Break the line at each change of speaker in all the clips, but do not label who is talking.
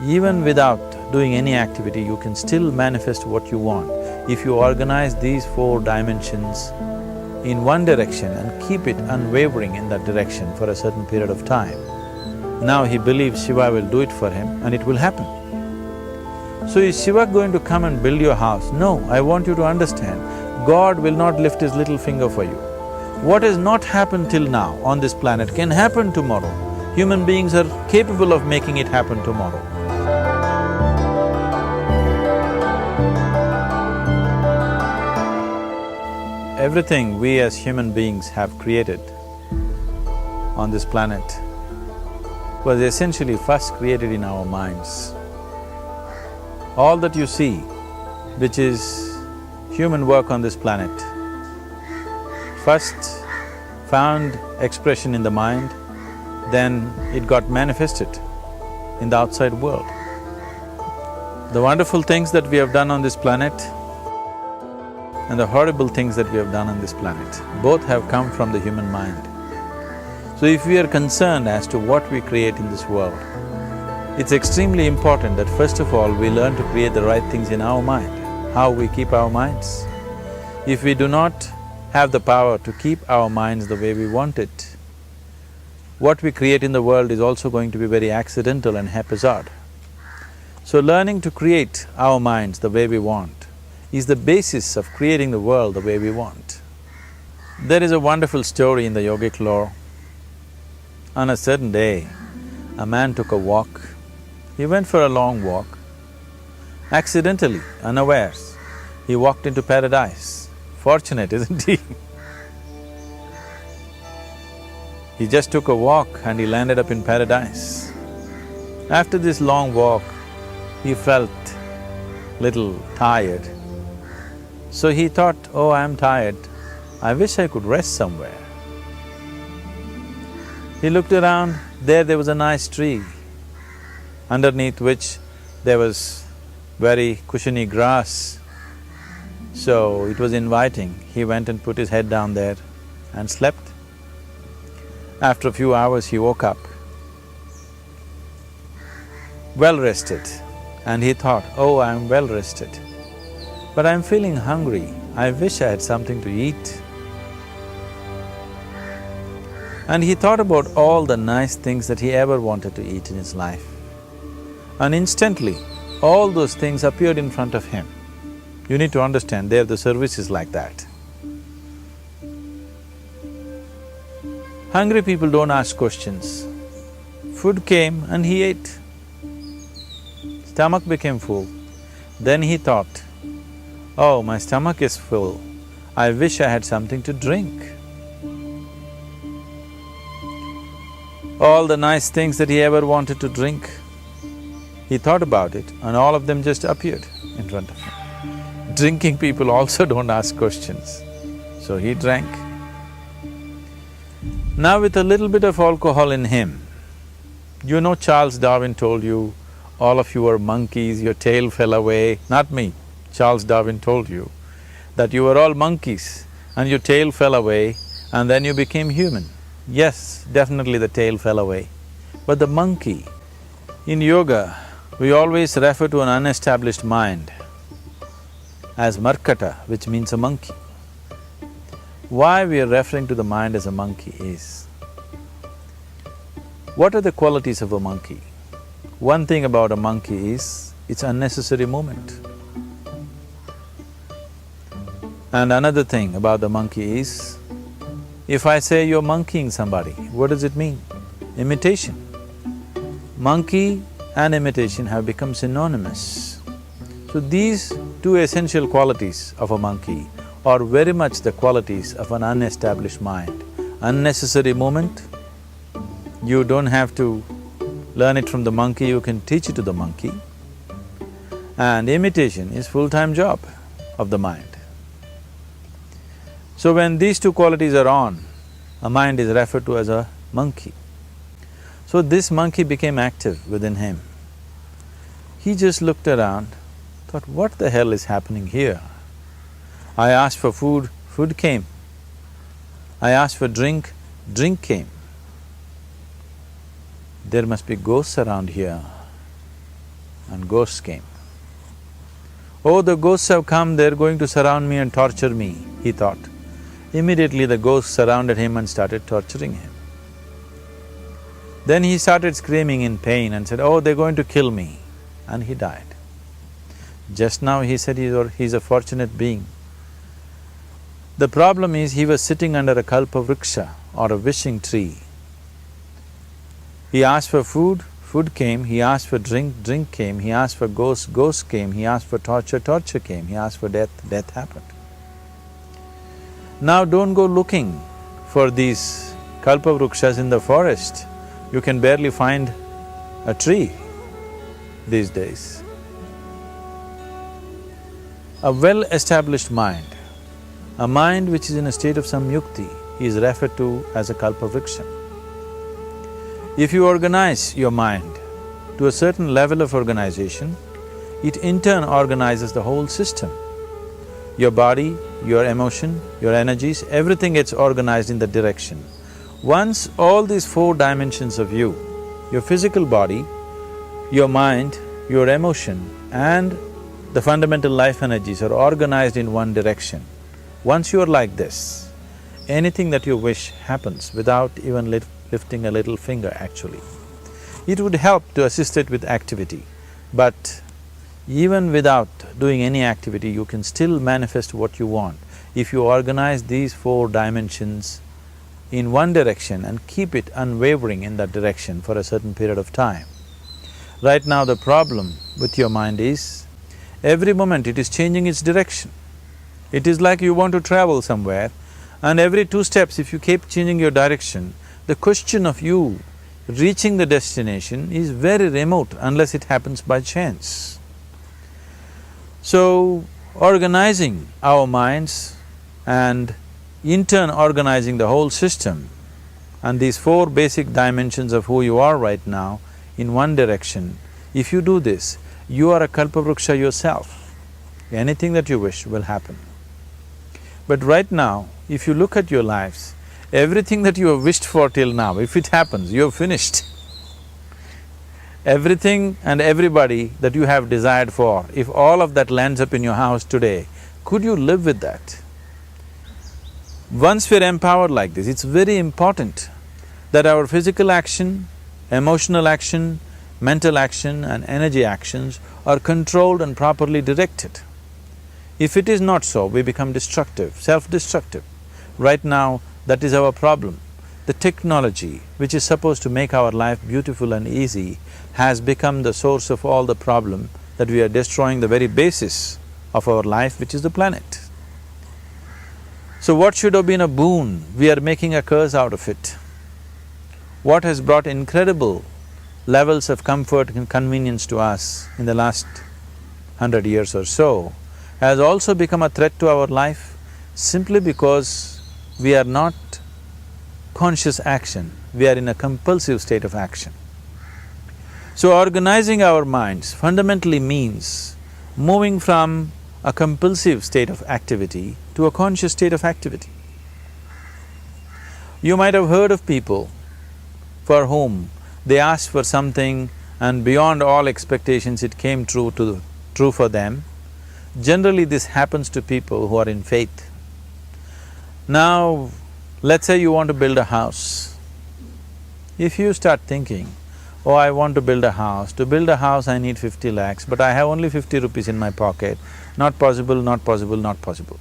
Even without doing any activity, you can still manifest what you want. If you organize these 4 dimensions in one direction and keep it unwavering in that direction for a certain period of time, now he believes Shiva will do it for him and it will happen. So is Shiva going to come and build your house? No, I want you to understand, God will not lift his little finger for you. What has not happened till now on this planet can happen tomorrow. Human beings are capable of making it happen tomorrow. Everything we as human beings have created on this planet was essentially first created in our minds. All that you see, which is human work on this planet, first found expression in the mind, then it got manifested in the outside world. The wonderful things that we have done on this planet and the horrible things that we have done on this planet, both have come from the human mind. So if we are concerned as to what we create in this world, it's extremely important that first of all we learn to create the right things in our mind, how we keep our minds. If we do not have the power to keep our minds the way we want it, what we create in the world is also going to be very accidental and haphazard. So learning to create our minds the way we want is the basis of creating the world the way we want. There is a wonderful story in the yogic lore. On a certain day, a man took a walk. He went for a long walk. Accidentally, unawares, he walked into paradise. Fortunate, isn't he? He just took a walk and he landed up in paradise. After this long walk, he felt little tired. So he thought, oh, I'm tired, I wish I could rest somewhere. He looked around, there was a nice tree, underneath which there was very cushiony grass. So it was inviting. He went and put his head down there and slept. After a few hours, he woke up, well rested, and he thought, oh, I'm well rested, but I'm feeling hungry, I wish I had something to eat. And he thought about all the nice things that he ever wanted to eat in his life. And instantly, all those things appeared in front of him. You need to understand, there the service is like that. Hungry people don't ask questions. Food came and he ate. Stomach became full. Then he thought, oh, my stomach is full, I wish I had something to drink. All the nice things that he ever wanted to drink, he thought about it and all of them just appeared in front of him. Drinking people also don't ask questions, so he drank. Now with a little bit of alcohol in him, you know Charles Darwin told you, all of you are monkeys, your tail fell away. Not me, Charles Darwin told you that you were all monkeys and your tail fell away and then you became human. Yes, definitely the tail fell away. But the monkey, in yoga, we always refer to an unestablished mind as markata, which means a monkey. Why we are referring to the mind as a monkey is, what are the qualities of a monkey? One thing about a monkey is, it's unnecessary movement. And another thing about the monkey is, if I say you're monkeying somebody, what does it mean? Imitation. Monkey and imitation have become synonymous. So these two essential qualities of a monkey are very much the qualities of an unestablished mind. Unnecessary movement, you don't have to learn it from the monkey, you can teach it to the monkey. And imitation is full-time job of the mind. So when these two qualities are on, a mind is referred to as a monkey. So this monkey became active within him. He just looked around, thought, what the hell is happening here? I asked for food, food came. I asked for drink, drink came. There must be ghosts around here. and ghosts came. Oh, the ghosts have come, they're going to surround me and torture me, he thought. Immediately the ghosts surrounded him and started torturing him. Then he started screaming in pain and said, oh, they're going to kill me, and he died. Just now he said he's a fortunate being. The problem is he was sitting under a kalpavriksha or a wishing tree. He asked for food, food came, he asked for drink, drink came, he asked for ghost, ghost came, he asked for torture, torture came, he asked for death, death happened. Now don't go looking for these kalpavrukshas in the forest. You can barely find a tree these days. A well-established mind, a mind which is in a state of samyukti, is referred to as a kalpavriksha. If you organize your mind to a certain level of organization, it in turn organizes the whole system. Your body, your emotion, your energies, everything gets organized in that direction. Once all these four dimensions of you, your physical body, your mind, your emotion and the fundamental life energies are organized in one direction, once you're like this, anything that you wish happens without even lifting a little finger actually. It would help to assist it with activity, but even without doing any activity, you can still manifest what you want if you organize these four dimensions in one direction and keep it unwavering in that direction for a certain period of time. Right now the problem with your mind is, every moment it is changing its direction. It is like you want to travel somewhere and every 2 steps if you keep changing your direction, the question of you reaching the destination is very remote unless it happens by chance. So, organizing our minds and in turn organizing the whole system and these 4 basic dimensions of who you are right now in one direction, if you do this, you are a kalpavruksha yourself. Anything that you wish will happen. But right now, if you look at your lives, everything that you have wished for till now, if it happens, you have finished. Everything and everybody that you have desired for, if all of that lands up in your house today, could you live with that? Once we're empowered like this, it's very important that our physical action, emotional action, mental action and energy actions are controlled and properly directed. If it is not so, we become destructive, self-destructive. Right now, that is our problem. The technology, which is supposed to make our life beautiful and easy, has become the source of all the problem that we are destroying the very basis of our life, which is the planet. So what should have been a boon, we are making a curse out of it. What has brought incredible levels of comfort and convenience to us in the last 100 years or so has also become a threat to our life simply because we are not conscious action, we are in a compulsive state of action. So organizing our minds fundamentally means moving from a compulsive state of activity to a conscious state of activity. You might have heard of people for whom they asked for something and beyond all expectations it came true for them. Generally this happens to people who are in faith. Now, let's say you want to build a house. If you start thinking, oh, I want to build a house, to build a house I need 50 lakhs, but I have only 50 rupees in my pocket, not possible, not possible, not possible.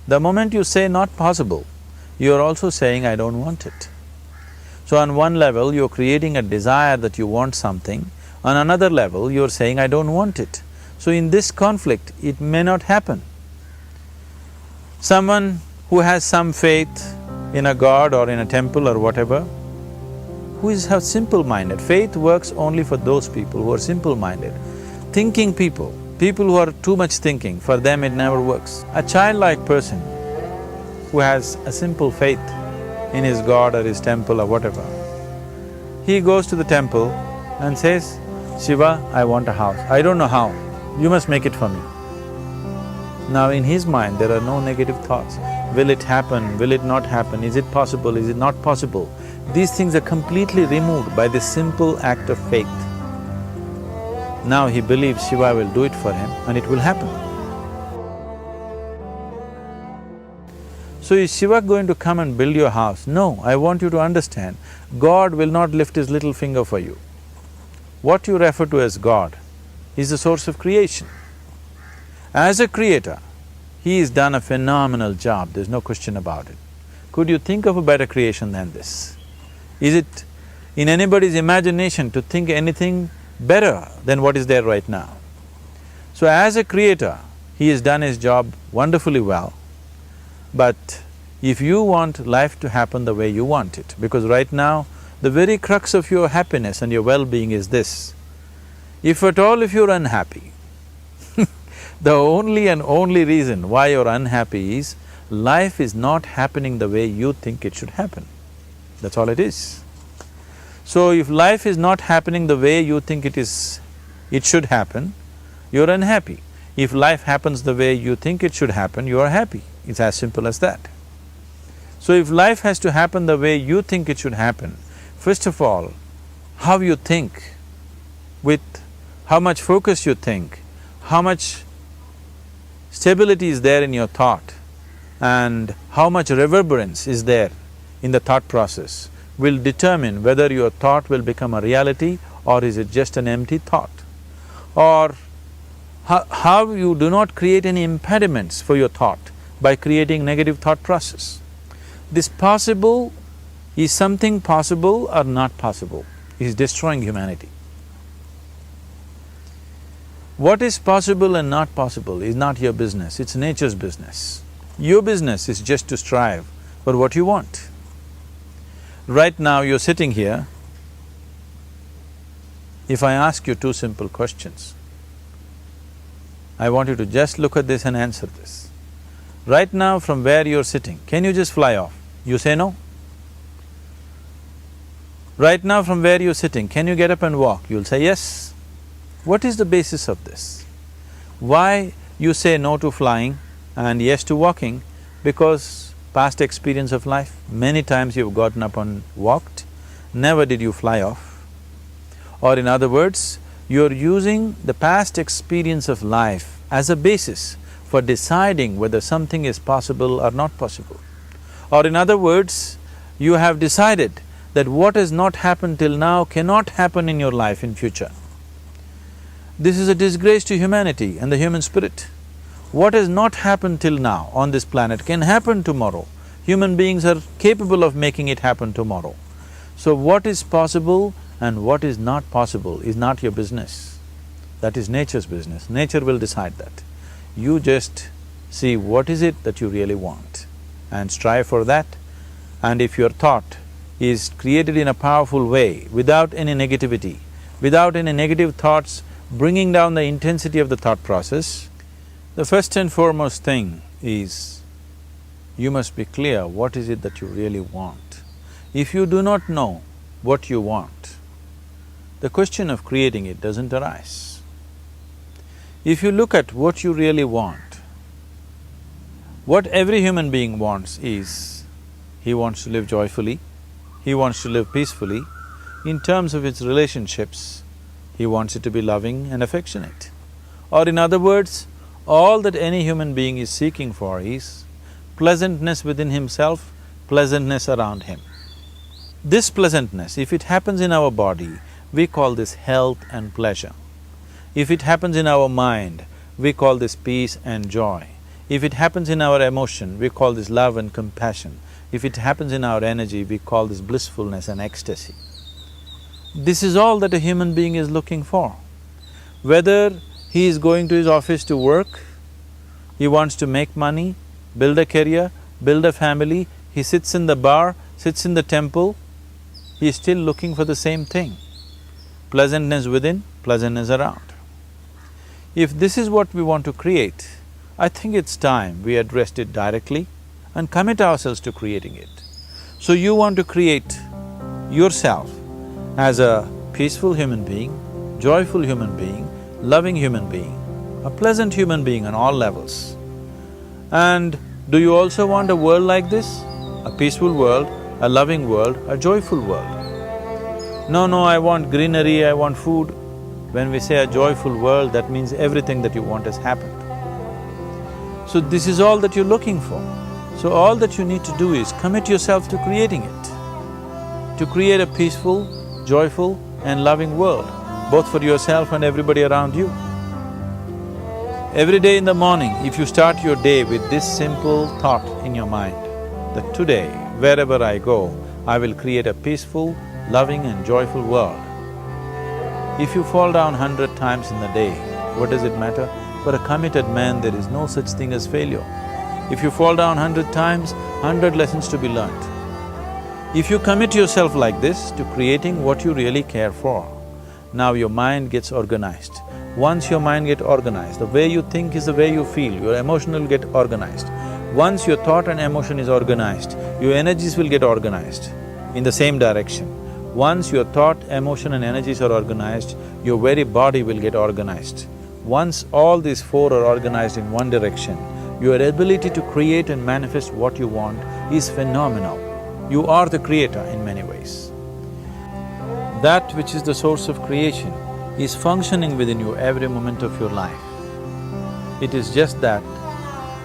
The moment you say not possible, you're also saying I don't want it. So on one level, you're creating a desire that you want something, on another level, you're saying I don't want it. So in this conflict, it may not happen. Someone who has some faith in a god or in a temple or whatever, who is simple-minded. Faith works only for those people who are simple-minded. Thinking people, people who are too much thinking, for them it never works. A childlike person who has a simple faith in his god or his temple or whatever, he goes to the temple and says, Shiva, I want a house. I don't know how, you must make it for me. Now in his mind there are no negative thoughts. Will it happen? Will it not happen? Is it possible? Is it not possible? These things are completely removed by this simple act of faith. Now he believes Shiva will do it for him and it will happen. So is Shiva going to come and build your house? No, I want you to understand, God will not lift his little finger for you. What you refer to as God is the source of creation. As a creator, he has done a phenomenal job, there's no question about it. Could you think of a better creation than this? Is it in anybody's imagination to think anything better than what is there right now? So as a creator, he has done his job wonderfully well. But if you want life to happen the way you want it, because right now, the very crux of your happiness and your well-being is this, if at all if you're unhappy, the only and only reason why you're unhappy is life is not happening the way you think it should happen. That's all it is. So if life is not happening the way you think it should happen, you're unhappy. If life happens the way you think it should happen, you are happy. It's as simple as that. So if life has to happen the way you think it should happen, first of all, how you think, with how much focus you think, how much stability is there in your thought, and how much reverberance is there in the thought process will determine whether your thought will become a reality or is it just an empty thought. Or how you do not create any impediments for your thought by creating negative thought process. This possible is something possible or not possible, is destroying humanity. What is possible and not possible is not your business, it's nature's business. Your business is just to strive for what you want. Right now you're sitting here, if I ask you two simple questions, I want you to just look at this and answer this. Right now from where you're sitting, can you just fly off? You say no. Right now from where you're sitting, can you get up and walk? You'll say yes. What is the basis of this? Why you say no to flying and yes to walking? Because past experience of life, many times you've gotten up and walked, never did you fly off. Or in other words, you're using the past experience of life as a basis for deciding whether something is possible or not possible. Or in other words, you have decided that what has not happened till now cannot happen in your life in future. This is a disgrace to humanity and the human spirit. What has not happened till now on this planet can happen tomorrow. Human beings are capable of making it happen tomorrow. So what is possible and what is not possible is not your business. That is nature's business. Nature will decide that. You just see what is it that you really want and strive for that. And if your thought is created in a powerful way, without any negativity, without any negative thoughts bringing down the intensity of the thought process, the first and foremost thing is you must be clear what is it that you really want. If you do not know what you want, the question of creating it doesn't arise. If you look at what you really want, what every human being wants is, he wants to live joyfully, he wants to live peacefully. In terms of its relationships, he wants it to be loving and affectionate. Or in other words, all that any human being is seeking for is pleasantness within himself, pleasantness around him. This pleasantness, if it happens in our body, we call this health and pleasure. If it happens in our mind, we call this peace and joy. If it happens in our emotion, we call this love and compassion. If it happens in our energy, we call this blissfulness and ecstasy. This is all that a human being is looking for. Whether he is going to his office to work, he wants to make money, build a career, build a family, he sits in the bar, sits in the temple, he is still looking for the same thing. Pleasantness within, pleasantness around. If this is what we want to create, I think it's time we addressed it directly and commit ourselves to creating it. So you want to create yourself as a peaceful human being, joyful human being, loving human being, a pleasant human being on all levels. And do you also want a world like this? A peaceful world, a loving world, a joyful world? No, I want greenery, I want food. When we say a joyful world, that means everything that you want has happened. So this is all that you're looking for. So all that you need to do is commit yourself to creating it, to create a peaceful, joyful and loving world, both for yourself and everybody around you. Every day in the morning, if you start your day with this simple thought in your mind, that today, wherever I go, I will create a peaceful, loving and joyful world. If you fall down 100 times in the day, what does it matter? For a committed man, there is no such thing as failure. If you fall down 100 times, 100 lessons to be learnt. If you commit yourself like this to creating what you really care for, now your mind gets organized. Once your mind gets organized, the way you think is the way you feel, your emotion will get organized. Once your thought and emotion is organized, your energies will get organized in the same direction. Once your thought, emotion and energies are organized, your very body will get organized. Once all these four are organized in one direction, your ability to create and manifest what you want is phenomenal. You are the creator in many ways. That which is the source of creation is functioning within you every moment of your life. It is just that,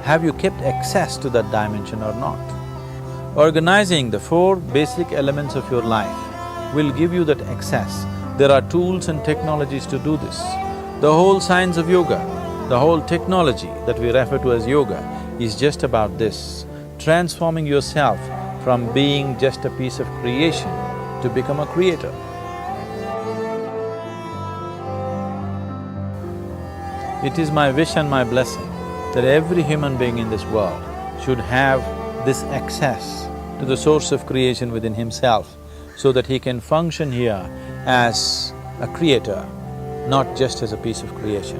have you kept access to that dimension or not? Organizing the four basic elements of your life will give you that access. There are tools and technologies to do this. The whole science of yoga, the whole technology that we refer to as yoga is just about this, transforming yourself from being just a piece of creation to become a creator. It is my wish and my blessing that every human being in this world should have this access to the source of creation within himself, so that he can function here as a creator, not just as a piece of creation.